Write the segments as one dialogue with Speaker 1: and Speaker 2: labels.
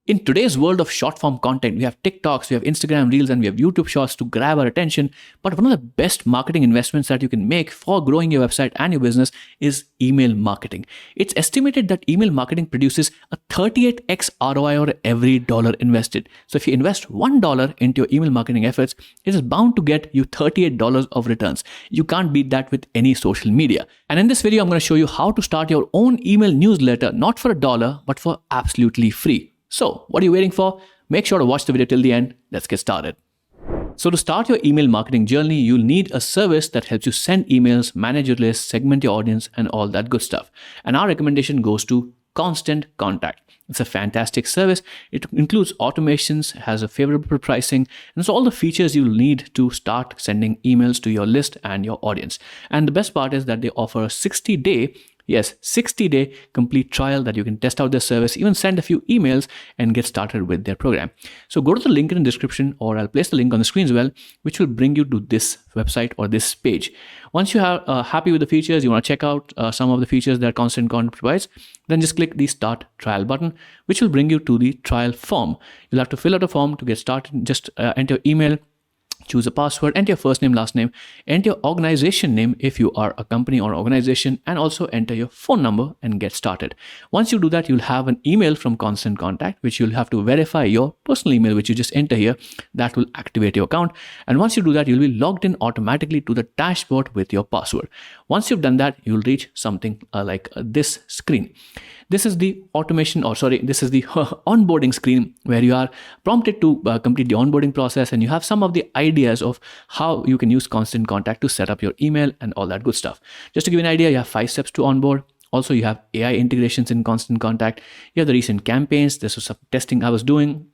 Speaker 1: In today's world of short form content, we have TikToks, we have Instagram Reels, and we have YouTube Shorts to grab our attention. But one of the best marketing investments that you can make for growing your website and your business is email marketing. It's estimated that email marketing produces a 38x ROI on every dollar invested. So if you invest $1 into your email marketing efforts, it is bound to get you $38 of returns. You can't beat that with any social media. And in this video, I'm going to show you how to start your own email newsletter, not for $1, but for absolutely free. So what are you waiting for? Make sure to watch the video till the end. Let's get started. So to start your email marketing journey, you'll need a service that helps you send emails, manage your list, segment your audience, and all that good stuff. And our recommendation goes to Constant Contact. It's a fantastic service. It includes automations, has a favorable pricing, and it's all the features you'll need to start sending emails to your list and your audience. And the best part is that they offer a 60-day complete trial that you can test out their service, even send a few emails and get started with their program. So go to the link in the description, or I'll place the link on the screen as well, which will bring you to this website or this page. Once you are happy with the features, you want to check out some of the features that Constant Contact provides, then just click the Start Trial button, which will bring you to the trial form. You'll have to fill out a form to get started. Just enter your email, choose a password, enter your first name, last name, enter your organization name if you are a company or organization, and also enter your phone number and get started. Once you do that, you'll have an email from Constant Contact, which you'll have to verify your personal email, which you just enter here. That will activate your account. And once you do that, you'll be logged in automatically to the dashboard with your password. Once you've done that, you'll reach something like this screen. This is the this is the onboarding screen where you are prompted to complete the onboarding process, and you have some of the ideas of how you can use Constant Contact to set up your email and all that good stuff. Just to give you an idea, you have 5 steps to onboard. Also, you have AI integrations in Constant Contact. You have the recent campaigns. This was some testing I was doing.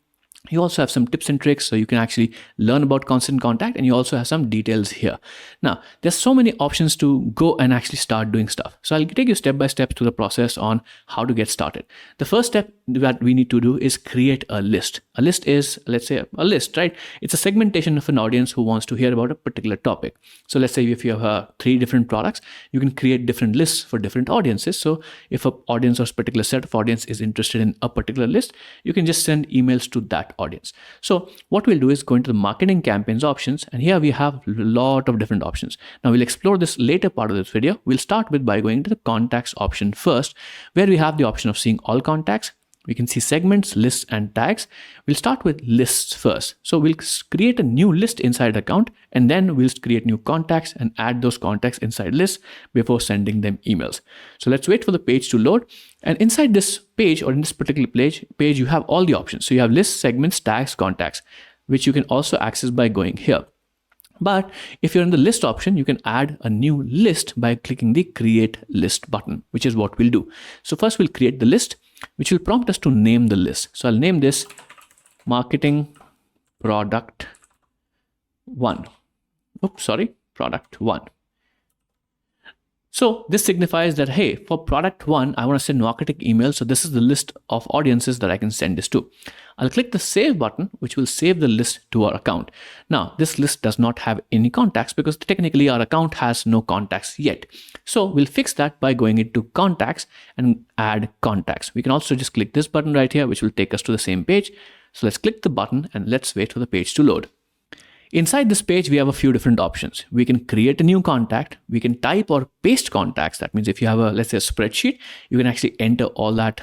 Speaker 1: You also have some tips and tricks, so you can actually learn about Constant Contact, and you also have some details here. Now, there's so many options to go and actually start doing stuff. So I'll take you step by step through the process on how to get started. The first step that we need to do is create a list. A list is, let's say, a list, right? It's a segmentation of an audience who wants to hear about a particular topic. So let's say if you have 3 different products, you can create different lists for different audiences. So if an audience or a particular set of audience is interested in a particular list, you can just send emails to that audience. So what we'll do is go into the marketing campaigns options, and here we have a lot of different options. Now we'll explore this later part of this video. We'll start by going to the contacts option first, where we have the option of seeing all contacts. We can see segments, lists, and tags. We'll start with lists first. So we'll create a new list inside account, and then we'll create new contacts and add those contacts inside lists before sending them emails. So let's wait for the page to load. And inside this page, or in this particular page, you have all the options. So you have lists, segments, tags, contacts, which you can also access by going here. But if you're in the list option, you can add a new list by clicking the Create List button, which is what we'll do. So first we'll create the list, which will prompt us to name the list. So I'll name this Marketing Product 1. Product 1. So this signifies that, hey, for product 1, I want to send marketing emails. So this is the list of audiences that I can send this to. I'll click the save button, which will save the list to our account. Now, this list does not have any contacts because technically our account has no contacts yet. So we'll fix that by going into contacts and add contacts. We can also just click this button right here, which will take us to the same page. So let's click the button and let's wait for the page to load. Inside this page, we have a few different options. We can create a new contact. We can type or paste contacts. That means if you have let's say a spreadsheet, you can actually enter all that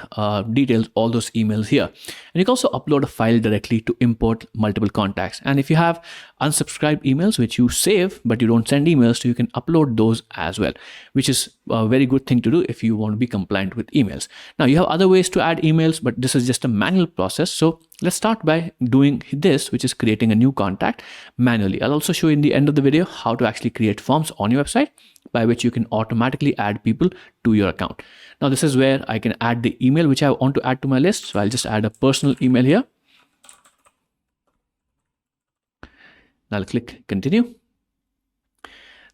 Speaker 1: details, all those emails here. And you can also upload a file directly to import multiple contacts. And if you have unsubscribed emails, which you save, but you don't send emails to, you can upload those as well, which is a very good thing to do if you want to be compliant with emails. Now you have other ways to add emails, but this is just a manual process. So let's start by doing this, which is creating a new contact manually. I'll also show you in the end of the video how to actually create forms on your website by which you can automatically add people to your account. Now this is where I can add the email which I want to add to my list. So I'll just add a personal email here. I'll click continue.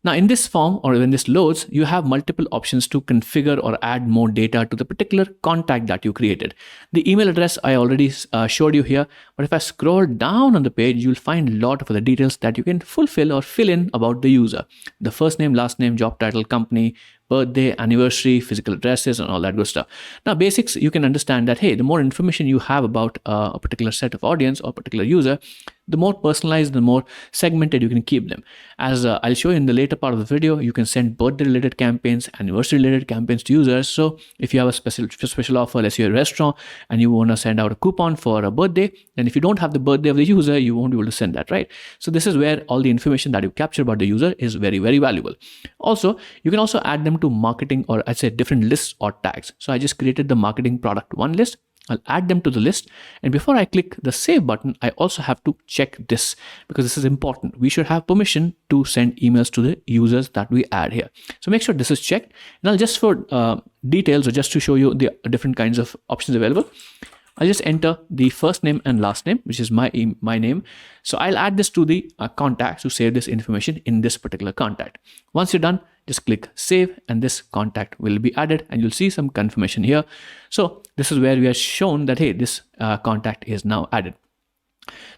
Speaker 1: Now in this form, or when this loads, you have multiple options to configure or add more data to the particular contact that you created. The email address I already showed you here, but if I scroll down on the page, you'll find a lot of other details that you can fulfill or fill in about the user. The first name, last name, job title, company, birthday, anniversary, physical addresses, and all that good stuff. Now, basics, you can understand that, hey, the more information you have about a particular set of audience or particular user, the more personalized, the more segmented you can keep them. As I'll show you in the later part of the video, you can send birthday related campaigns, anniversary related campaigns to users. So if you have a special offer, let's say you're a restaurant and you want to send out a coupon for a birthday, then if you don't have the birthday of the user, you won't be able to send that, right? So this is where all the information that you capture about the user is very, very valuable. Also, you can also add them to marketing, or I'd say different lists or tags. So I just created the marketing product one list. I'll add them to the list. And before I click the save button, I also have to check this, because this is important. We should have permission to send emails to the users that we add here. So make sure this is checked. And I'll just for details, or just to show you the different kinds of options available, I'll just enter the first name and last name, which is my name. So I'll add this to the contacts to save this information in this particular contact. Once you're done, just click save and this contact will be added, and you'll see some confirmation here. So this is where we are shown that, hey, this contact is now added.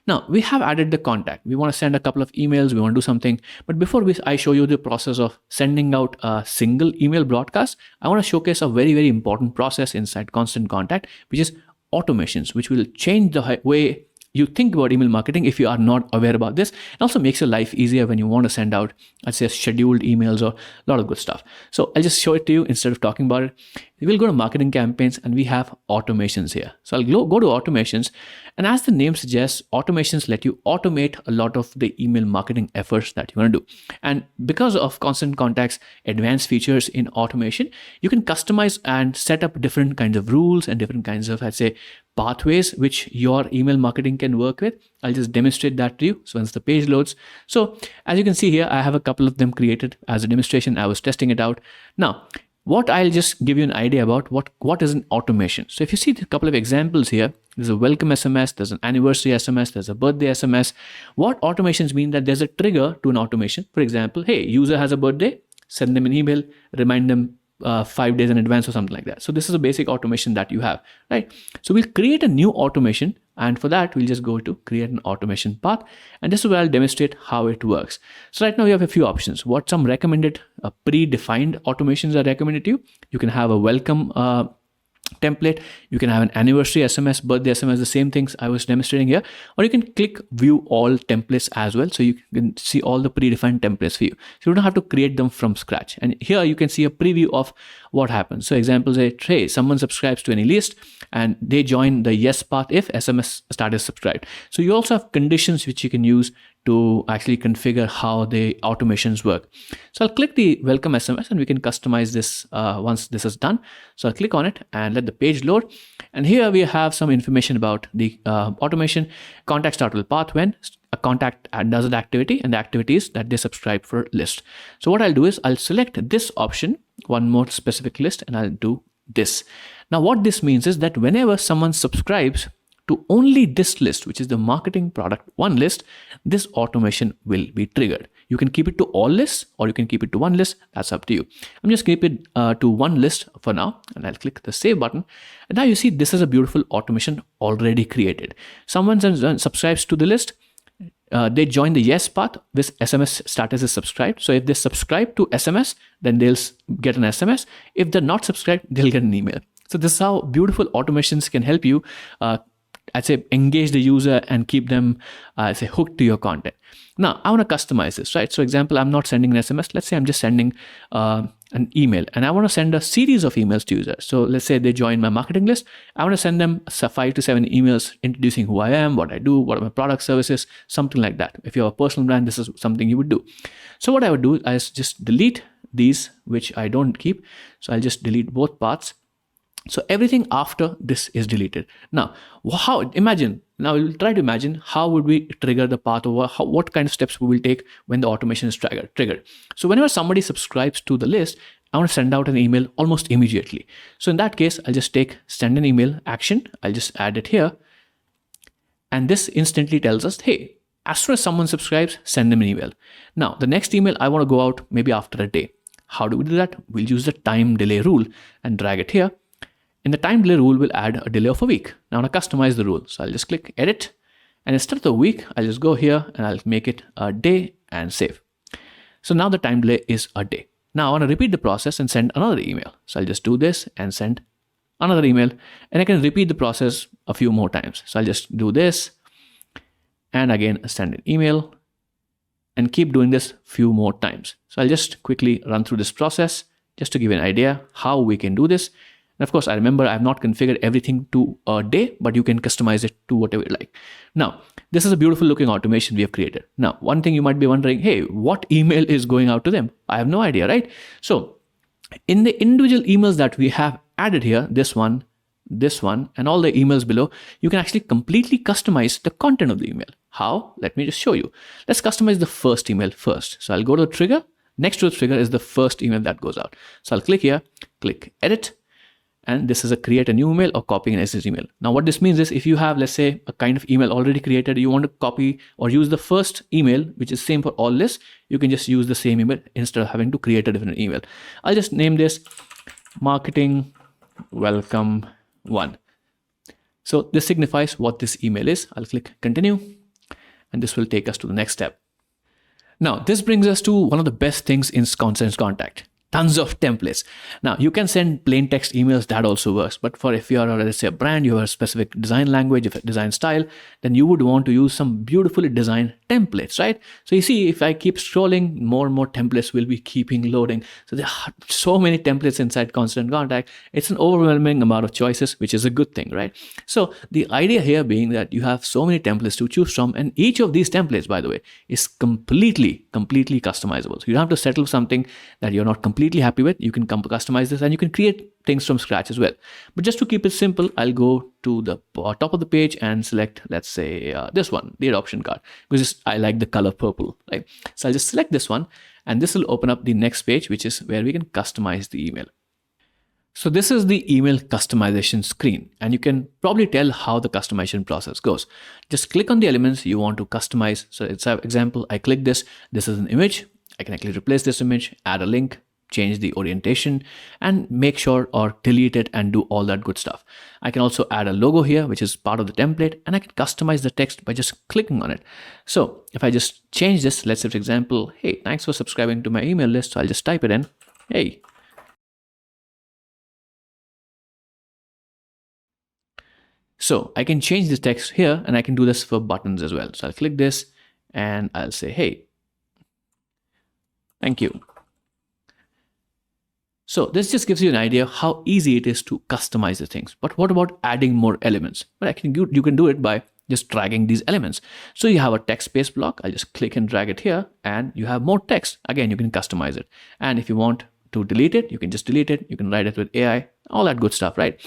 Speaker 1: Now we have added the contact. We want to send a couple of emails. We want to do something. But before I show you the process of sending out a single email broadcast, I want to showcase a very, very important process inside Constant Contact, which is automations, which will change the way you think about email marketing if you are not aware about this. It also makes your life easier when you want to send out, let's say, scheduled emails or a lot of good stuff. So I'll just show it to you instead of talking about it. We'll go to marketing campaigns and we have automations here. So I'll go to automations, and as the name suggests, automations let you automate a lot of the email marketing efforts that you want to do. And because of Constant Contact's advanced features in automation, you can customize and set up different kinds of rules and different kinds of, I'd say, pathways which your email marketing can work with. I'll just demonstrate that to you. So once the page loads, so as you can see here, I have a couple of them created as a demonstration. I was testing it out. Now, what I'll just give you an idea about what is an automation. So if you see a couple of examples here, there's a welcome SMS, there's an anniversary SMS, there's a birthday SMS. What automations mean? That there's a trigger to an automation. For example, hey, user has a birthday, send them an email, remind them 5 days in advance or something like that. So this is a basic automation that you have, right? So we'll create a new automation, and for that we'll just go to create an automation path, and this is where I'll demonstrate how it works. So right now we have a few options. What some recommended predefined automations are recommended to you. You can have a welcome template, you can have an anniversary SMS, birthday SMS, the same things I was demonstrating here, or you can click view all templates as well, so you can see all the predefined templates for you, so you don't have to create them from scratch. And here you can see a preview of what happens. So examples say, hey, someone subscribes to any list and they join the yes path if SMS status subscribed. So you also have conditions which you can use to actually configure how the automations work. So I'll click the welcome SMS and we can customize this once this is done. So I'll click on it and let the page load. And here we have some information about the automation. Contact start will path when a contact does an activity, and the activity is that they subscribe for a list. So what I'll do is I'll select this option, one more specific list, and I'll do this. Now what this means is that whenever someone subscribes to only this list, which is the marketing product one list, this automation will be triggered. You can keep it to all lists or you can keep it to one list. That's up to you. I'm just keep it to one list for now, and I'll click the save button. And now you see this is a beautiful automation already created. Someone subscribes to the list. They join the yes path. This SMS status is subscribed. So if they subscribe to SMS, then they'll get an SMS. If they're not subscribed, they'll get an email. So this is how beautiful automations can help you I'd say engage the user and keep them say hooked to your content. Now I want to customize this, right? So example, I'm not sending an SMS. Let's say I'm just sending an email, and I want to send a series of emails to users. So let's say they join my marketing list. I want to send them 5 to 7 emails introducing who I am, what I do, what are my product services, something like that. If you have a personal brand, this is something you would do. So what I would do is just delete these, which I don't keep. So I'll just delete both parts. So everything after this is deleted. Now, now we'll try to imagine how would we trigger the path, or what kind of steps we will take when the automation is triggered. So whenever somebody subscribes to the list, I want to send out an email almost immediately. So in that case, I'll just take send an email action. I'll just add it here. And this instantly tells us, hey, as soon as someone subscribes, send them an email. Now, the next email I want to go out maybe after a day. How do we do that? We'll use the time delay rule and drag it here. In the time delay rule, we'll add a delay of a week. Now I want to customize the rule. So I'll just click edit. And instead of the week, I'll just go here and I'll make it a day and save. So now the time delay is a day. Now I want to repeat the process and send another email. So I'll just do this and send another email, and I can repeat the process a few more times. So I'll just do this and again send an email and keep doing this few more times. So I'll just quickly run through this process just to give you an idea how we can do this. And of course, I remember I've not configured everything to a day, but you can customize it to whatever you like. Now, this is a beautiful looking automation we have created. Now, one thing you might be wondering, hey, what email is going out to them? I have no idea, right? So in the individual emails that we have added here, this one, and all the emails below, you can actually completely customize the content of the email. How? Let me just show you. Let's customize the first email first. So I'll go to the trigger. Next to the trigger is the first email that goes out. So I'll click here, click edit, and this is a create a new email or copy an existing email. Now what this means is if you have, let's say, a kind of email already created, you want to copy or use the first email, which is same for all lists, you can just use the same email instead of having to create a different email. I'll just name this marketing welcome 1. So this signifies what this email is. I'll click continue, and this will take us to the next step. Now, this brings us to one of the best things in Constant Contact. Tons of templates. Now, you can send plain text emails, that also works. But for if you are, let's say, a brand, you have a specific design language, if a design style, then you would want to use some beautifully designed templates, right? So you see, if I keep scrolling, more and more templates will be keeping loading. So there are so many templates inside Constant Contact. It's an overwhelming amount of choices, which is a good thing, right? So the idea here being that you have so many templates to choose from, and each of these templates, by the way, is completely customizable. So you don't have to settle for something that you're not completely happy with. You can customize this and you can create things from scratch as well. But just to keep it simple, I'll go to the top of the page and select, let's say, this one, the adoption card, because I like the color purple, right? So I'll just select this one, and this will open up the next page, which is where we can customize the email. So this is the email customization screen, and you can probably tell how the customization process goes. Just click on the elements you want to customize. So it's an example, I click this. This is an image. I can actually replace this image, add a link, change the orientation, and make sure or delete it and do all that good stuff. I can also add a logo here, which is part of the template, and I can customize the text by just clicking on it. So if I just change this, let's say for example, hey, thanks for subscribing to my email list. So I'll just type it in, hey. So I can change this text here, and I can do this for buttons as well. So I'll click this and I'll say, hey, thank you. So this just gives you an idea of how easy it is to customize the things. But what about adding more elements? Well, you can do it by just dragging these elements. So you have a text-based block. I'll just click and drag it here, and you have more text. Again, you can customize it. And if you want to delete it, you can just delete it. You can write it with AI, all that good stuff, right?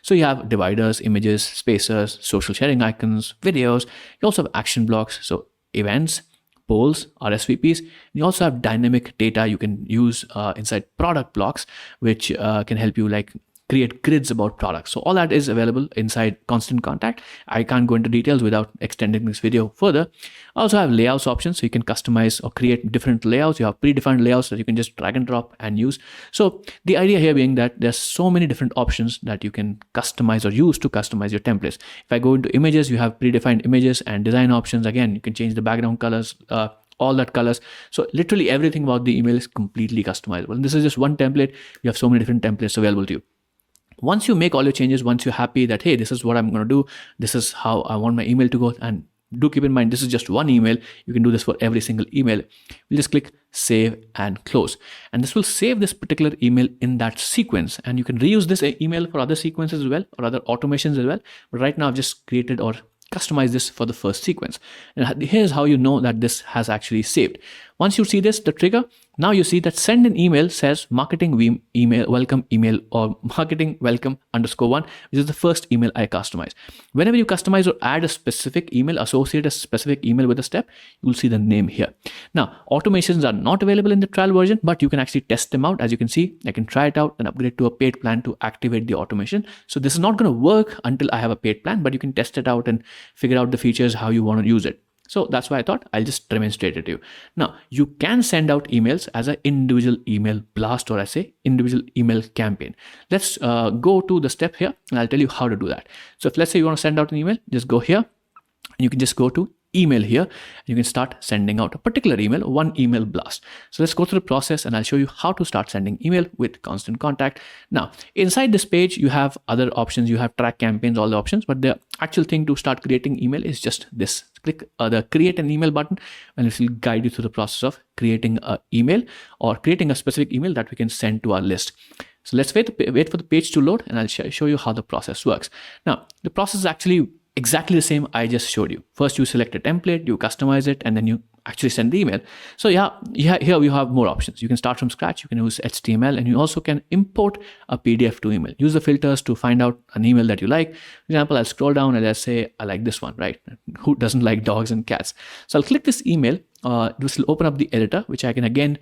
Speaker 1: So you have dividers, images, spacers, social sharing icons, videos. You also have action blocks, so events, polls, RSVPs. You also have dynamic data you can use inside product blocks, which can help you like create grids about products. So all that is available inside Constant Contact. I can't go into details without extending this video further. I also have layouts options, so you can customize or create different layouts. You have predefined layouts that you can just drag and drop and use. So the idea here being that there's so many different options that you can customize or use to customize your templates. If I go into images, you have predefined images and design options. Again, you can change the background colors, all that colors. So literally everything about the email is completely customizable. And this is just one template. You have so many different templates available to you. Once you make all your changes, once you're happy that, hey, this is what I'm going to do, this is how I want my email to go, and do keep in mind, this is just one email. You can do this for every single email. We'll just click save and close. And this will save this particular email in that sequence. And you can reuse this email for other sequences as well, or other automations as well. But right now I've just created or customize this for the first sequence. And here's how you know that this has actually saved. Once you see this, the trigger, now you see that send an email says marketing email welcome email or marketing welcome _1, which is the first email I customize. Whenever you customize or add a specific email, associate a specific email with a step, you will see the name here. Now, automations are not available in the trial version, but you can actually test them out. As you can see, I can try it out and upgrade to a paid plan to activate the automation. So this is not going to work until I have a paid plan, but you can test it out and figure out the features, how you want to use it. So that's why I thought I'll just demonstrate it to you. Now, you can send out emails as an individual email blast, or I say individual email campaign. Let's go to the step here and I'll tell you how to do that. So if let's say you want to send out an email, just go here and you can just go to email here. You can start sending out a particular email, one email blast. So let's go through the process and I'll show you how to start sending email with Constant Contact. Now, inside this page, you have other options. You have track campaigns, all the options, but the actual thing to start creating email is just this. Click the create an email button and it will guide you through the process of creating an email or creating a specific email that we can send to our list. So let's wait for the page to load and I'll show you how the process works. Now, the process is actually exactly the same I just showed you. First, you select a template, you customize it, and then you actually send the email. So here you have more options. You can start from scratch. You can use HTML, and you also can import a PDF to email. Use the filters to find out an email that you like. For example, I'll scroll down and let's say I like this one, right? Who doesn't like dogs and cats? So I'll click this email. This will open up the editor, which I can again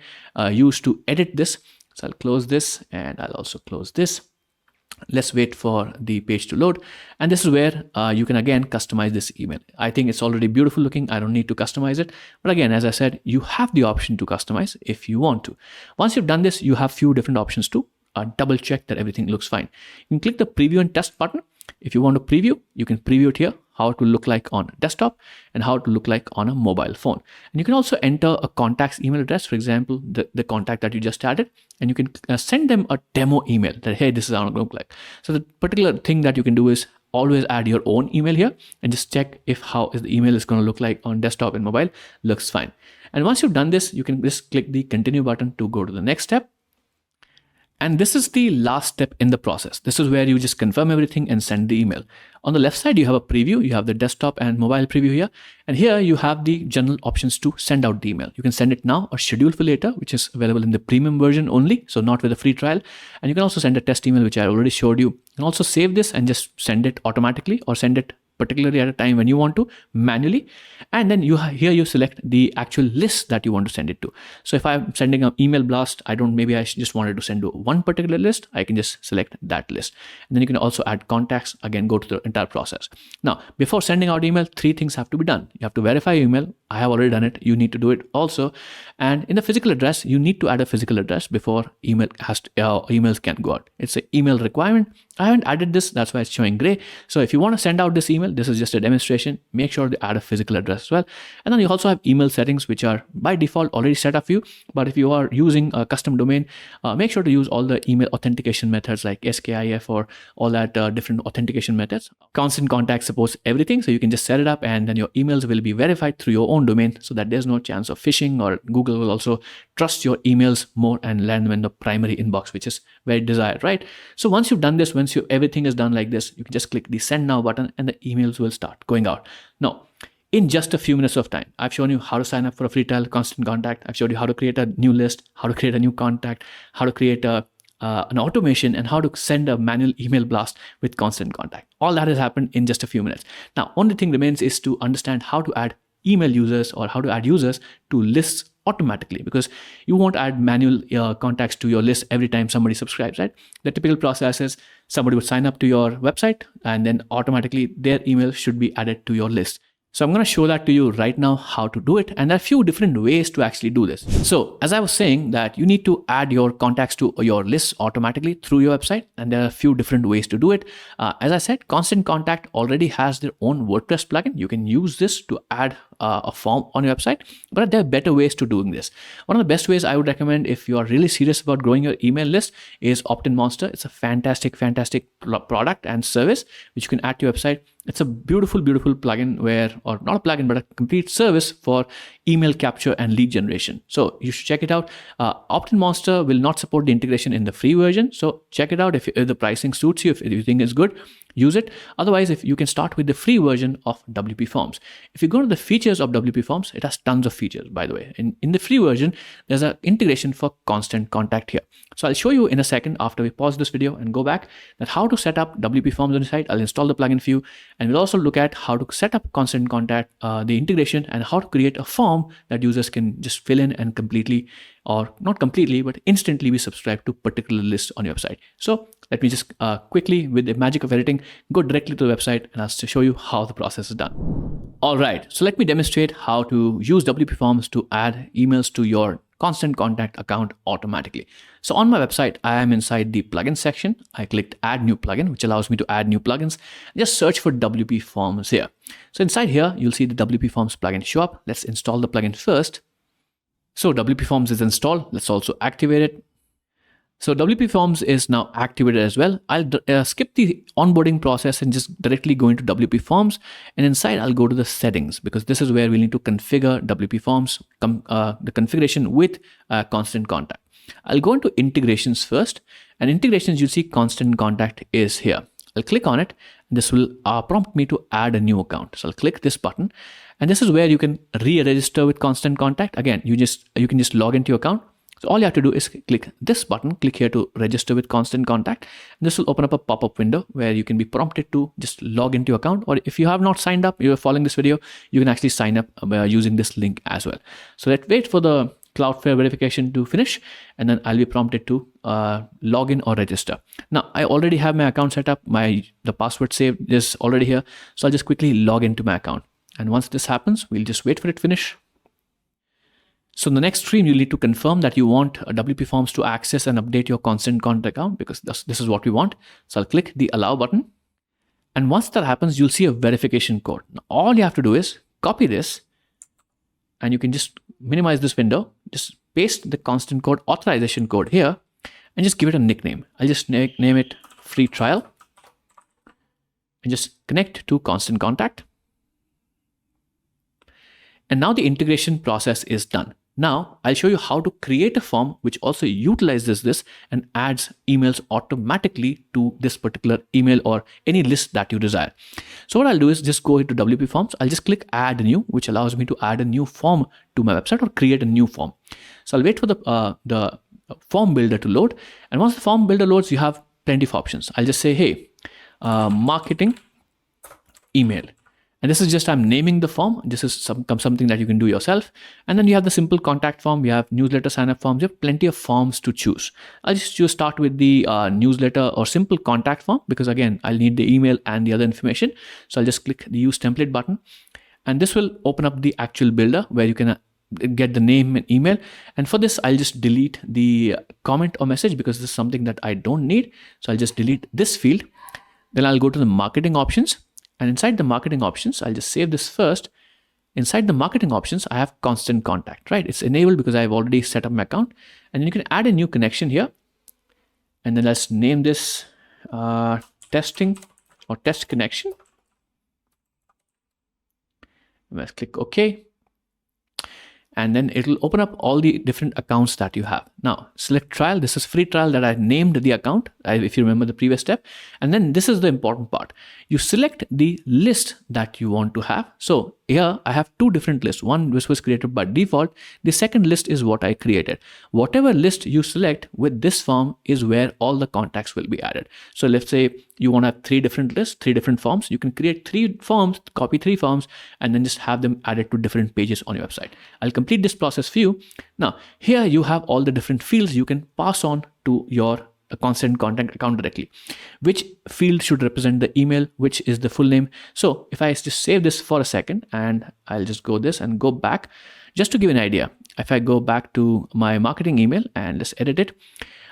Speaker 1: use to edit this. So I'll close this and I'll also close this. Let's wait for the page to load. And this is where you can again customize this email. I think it's already beautiful looking. I don't need to customize it. But again, as I said, you have the option to customize if you want to. Once you've done this, you have few different options to double check that everything looks fine. You can click the preview and test button. If you want to preview, you can preview it here, how it will look like on a desktop and how it will look like on a mobile phone. And you can also enter a contact's email address, for example, the contact that you just added, and you can send them a demo email that, hey, this is how it will look like. So the particular thing that you can do is always add your own email here and just check if the email is going to look like on desktop and mobile. Looks fine. And once you've done this, you can just click the continue button to go to the next step. And this is the last step in the process. This is where you just confirm everything and send the email. On the left side, you have a preview. You have the desktop and mobile preview here. And here you have the general options to send out the email. You can send it now or schedule for later, which is available in the premium version only. So not with a free trial. And you can also send a test email, which I already showed you. You can also save this and just send it automatically or send it particularly at a time when you want to manually. And then here you select the actual list that you want to send it to. So if I'm sending an email blast, maybe I just wanted to send to one particular list, I can just select that list. And then you can also add contacts, again, go to the entire process. Now, before sending out email, 3 things have to be done. You have to verify your email. I have already done it. You need to do it also. And in the physical address, you need to add a physical address before emails can go out. It's an email requirement. I haven't added this. That's why it's showing gray. So if you want to send out this email, this is just a demonstration. Make sure to add a physical address as well. And then you also have email settings, which are by default already set up for you. But if you are using a custom domain, make sure to use all the email authentication methods like SKIF or all that different authentication methods. Constant Contact supports everything. So you can just set it up and then your emails will be verified through your own domain so that there's no chance of phishing, or Google will also trust your emails more and land them in the primary inbox, which is very desired, right? So once you've done this, everything is done like this, you can just click the send now button and the emails will start going out. Now, in just a few minutes of time, I've shown you how to sign up for a free trial Constant Contact. I've showed you how to create a new list, how to create a new contact, how to create an automation, and how to send a manual email blast with Constant Contact. All that has happened in just a few minutes. Now, only thing remains is to understand how to add email users or how to add users to lists automatically, because you won't add manual contacts to your list every time somebody subscribes, right? The typical process is somebody would sign up to your website and then automatically their email should be added to your list. So I'm going to show that to you right now, how to do it. And there are a few different ways to actually do this. So as I was saying, that you need to add your contacts to your list automatically through your website. And there are a few different ways to do it. As I said, Constant Contact already has their own WordPress plugin. You can use this to add a form on your website, but there are better ways to doing this. One of the best ways I would recommend if you are really serious about growing your email list is OptinMonster. It's a fantastic product and service which you can add to your website. It's a beautiful plugin or not a plugin, but a complete service for email capture and lead generation. So you should check it out. OptinMonster will not support the integration in the free version. So check it out. If the pricing suits you, if you think it's good, use it. Otherwise, if you can start with the free version of WP Forms. If you go to the features of WP Forms, it has tons of features, by the way. In the free version, there's an integration for Constant Contact here. So I'll show you in a second after we pause this video and go back that how to set up WP Forms on the site. I'll install the plugin for you. And we'll also look at how to set up Constant Contact, the integration, and how to create a form that users can just fill in and completely, or not completely, but instantly be subscribed to particular lists on your website. So let me just quickly, with the magic of editing, go directly to the website and I'll show you how the process is done. All right, so let me demonstrate how to use WP Forms to add emails to your constant contact account automatically. So on my website, I am inside the plugin section. I clicked add new plugin, which allows me to add new plugins. Just search for WP Forms here. So inside here, you'll see the WP Forms plugin show up. Let's install the plugin first. So WP Forms is installed. Let's also activate it. So WP Forms is now activated as well. I'll skip the onboarding process and just directly go into WP Forms. And inside, I'll go to the settings because this is where we need to configure WP Forms, the configuration with Constant Contact. I'll go into integrations first. And integrations, you see Constant Contact is here. I'll click on it. And this will prompt me to add a new account. So I'll click this button. And this is where you can re-register with Constant Contact. Again, you can just log into your account. So all you have to do is click this button, click here to register with Constant Contact. And this will open up a pop-up window where you can be prompted to just log into your account. Or if you have not signed up, you're following this video, you can actually sign up using this link as well. So let's wait for the Cloudflare verification to finish, and then I'll be prompted to log in or register. Now, I already have my account set up. The password saved is already here. So I'll just quickly log into my account. And once this happens, we'll just wait for it to finish. So in the next stream, you'll need to confirm that you want WP Forms to access and update your Constant Contact account because this is what we want. So I'll click the allow button. And once that happens, you'll see a verification code. Now, all you have to do is copy this, and you can just minimize this window. Just paste the constant code authorization code here and just give it a nickname. I'll just name it free trial and just connect to Constant Contact. And now the integration process is done. Now I'll show you how to create a form which also utilizes this and adds emails automatically to this particular email or any list that you desire. So what I'll do is just go into WP Forms. I'll just click add new, which allows me to add a new form to my website or create a new form. So I'll wait for the form builder to load. And once the form builder loads, you have plenty of options. I'll just say, hey, marketing email. And this is just, I'm naming the form. This is something that you can do yourself. And then you have the simple contact form. You have newsletter sign up forms. You have plenty of forms to choose. I'll just start with the newsletter or simple contact form because again, I'll need the email and the other information. So I'll just click the use template button. And this will open up the actual builder where you can get the name and email. And for this, I'll just delete the comment or message because this is something that I don't need. So I'll just delete this field. Then I'll go to the marketing options. And inside the marketing options, I'll just save this first. Inside the marketing options, I have Constant Contact, right? It's enabled because I've already set up my account. And then you can add a new connection here. And then let's name this testing or test connection. Let's click OK. And then it'll open up all the different accounts that you have. Now, select trial. This is free trial that I named the account, if you remember the previous step. And then this is the important part. You select the list that you want to have. So here I have two different lists. One which was created by default. The second list is what I created. Whatever list you select with this form is where all the contacts will be added. So let's say you want to have three different lists, three different forms. You can create three forms, copy three forms, and then just have them added to different pages on your website. I'll complete this process for you. Now, here you have all the different fields you can pass on to your Constant Contact account directly. Which field should represent the email, which is the full name. So if I just save this for a second and I'll just go this and go back, just to give an idea, if I go back to my marketing email and let's edit it,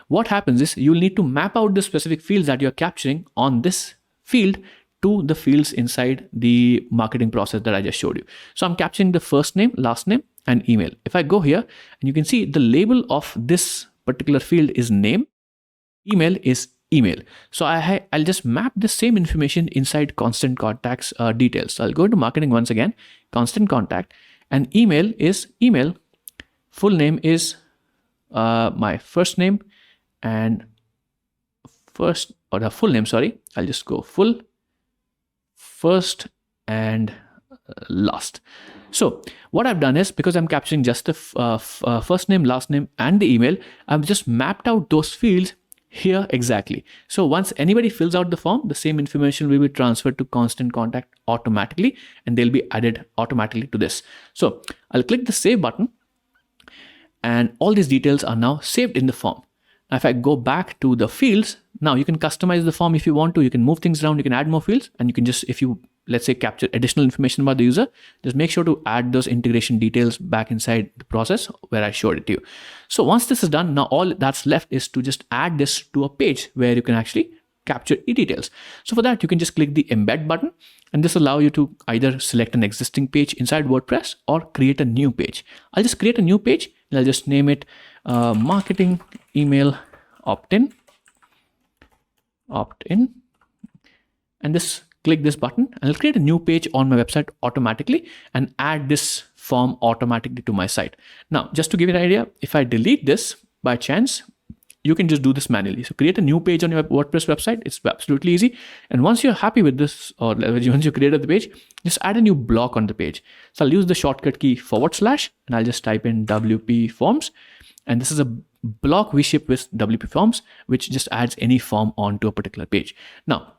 Speaker 1: what happens is you'll need to map out the specific fields that you're capturing on this field to the fields inside the marketing process that I just showed you. So I'm capturing the first name, last name, and email. If I go here and you can see the label of this particular field is name, email is email. So I'll just map the same information inside Constant Contact's details. So I'll go to marketing once again, Constant Contact, and email is email. Full name is my first name and the full name, sorry. I'll just go full, first, and last. So what I've done is, because I'm capturing just the first name, last name, and the email, I've just mapped out those fields here exactly. So once anybody fills out the form, the same information will be transferred to Constant Contact automatically, and they'll be added automatically to this. So I'll click the save button, and all these details are now saved in the form. Now, if I go back to the fields, now you can customize the form if you want to. You can move things around, you can add more fields, and you can just, if you let's say, capture additional information about the user, just make sure to add those integration details back inside the process where I showed it to you. So once this is done, now all that's left is to just add this to a page where you can actually capture e-details. So for that, you can just click the embed button, and this will allow you to either select an existing page inside WordPress or create a new page. I'll just create a new page and I'll just name it marketing email opt-in, and just click this button and I'll create a new page on my website automatically and add this form automatically to my site. Now, just to give you an idea, if I delete this by chance, you can just do this manually. So create a new page on your WordPress website. It's absolutely easy. And once you're happy with this, or once you created the page, just add a new block on the page. So I'll use the shortcut key / and I'll just type in WP forms. And this is a block we ship with WP forms, which just adds any form onto a particular page. Now,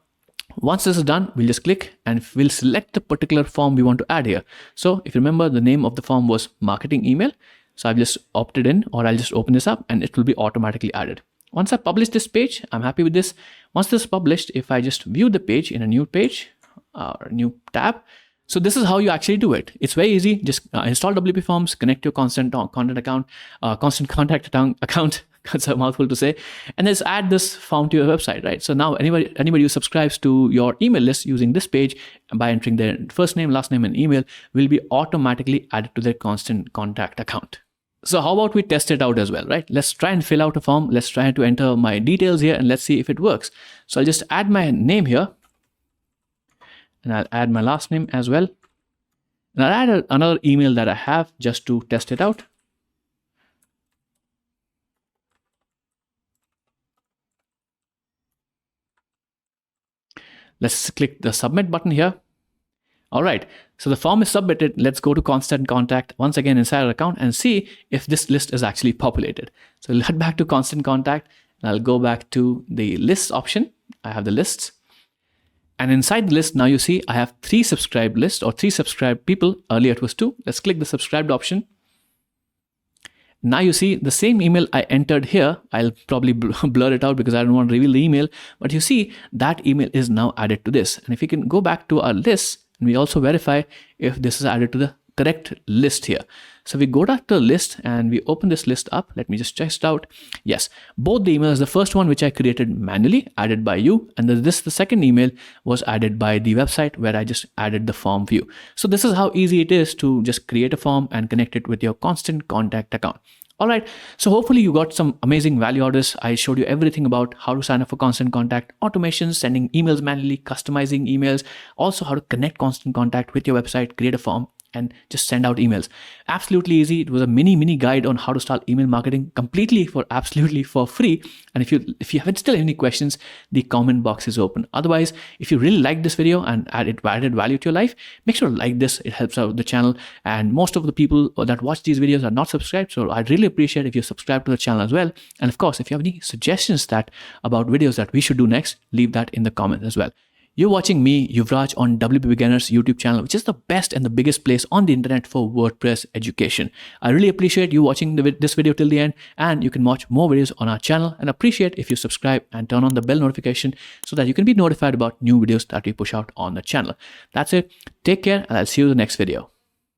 Speaker 1: once this is done, we'll just click and we'll select the particular form we want to add here. So if you remember, the name of the form was marketing email. So I've just opted in, or I'll just open this up and it will be automatically added. Once I publish this page, I'm happy with this. Once this is published, if I just view the page in a new page or a new tab, so this is how you actually do it. It's very easy. Just install WP Forms, connect your constant contact account. That's a mouthful to say. And just add this form to your website, right? So now anybody who subscribes to your email list using this page by entering their first name, last name, and email will be automatically added to their constant contact account. So how about we test it out as well, right? Let's try and fill out a form. Let's try to enter my details here and let's see if it works. So I'll just add my name here and I'll add my last name as well. And I'll add another email that I have just to test it out. Let's click the submit button here. All right, so the form is submitted. Let's go to constant contact once again inside our account and see if this list is actually populated. So we'll head back to constant contact and I'll go back to the lists option. I have the lists. And inside the list, now you see I have 3 subscribed lists or 3 subscribed people. Earlier it was 2. Let's click the subscribed option. Now you see the same email I entered here. I'll probably blur it out because I don't want to reveal the email. But you see that email is now added to this. And if you can go back to our list, and we also verify if this is added to the correct list here. So we go back to the list and we open this list up. Let me just check it out. Yes, both the emails, the first one which I created manually, added by you, and the second email was added by the website where I just added the form view. So this is how easy it is to just create a form and connect it with your constant contact account. All right, so hopefully you got some amazing value out of this. I showed you everything about how to sign up for Constant Contact, automations, sending emails manually, customizing emails, also how to connect Constant Contact with your website, create a form, and just send out emails. Absolutely easy. It was a mini guide on how to start email marketing absolutely for free. And if you haven't still any questions, the comment box is open. Otherwise, if you really like this video and added value to your life, make sure to like this. It helps out the channel. And most of the people that watch these videos are not subscribed. So I'd really appreciate if you subscribe to the channel as well. And of course, if you have any suggestions about videos that we should do next, leave that in the comments as well. You're watching me, Yuvraj, on WP Beginners YouTube channel, which is the best and the biggest place on the internet for WordPress education. I really appreciate you watching this video till the end, and you can watch more videos on our channel, and appreciate if you subscribe and turn on the bell notification so that you can be notified about new videos that we push out on the channel. That's it. Take care, and I'll see you in the next video.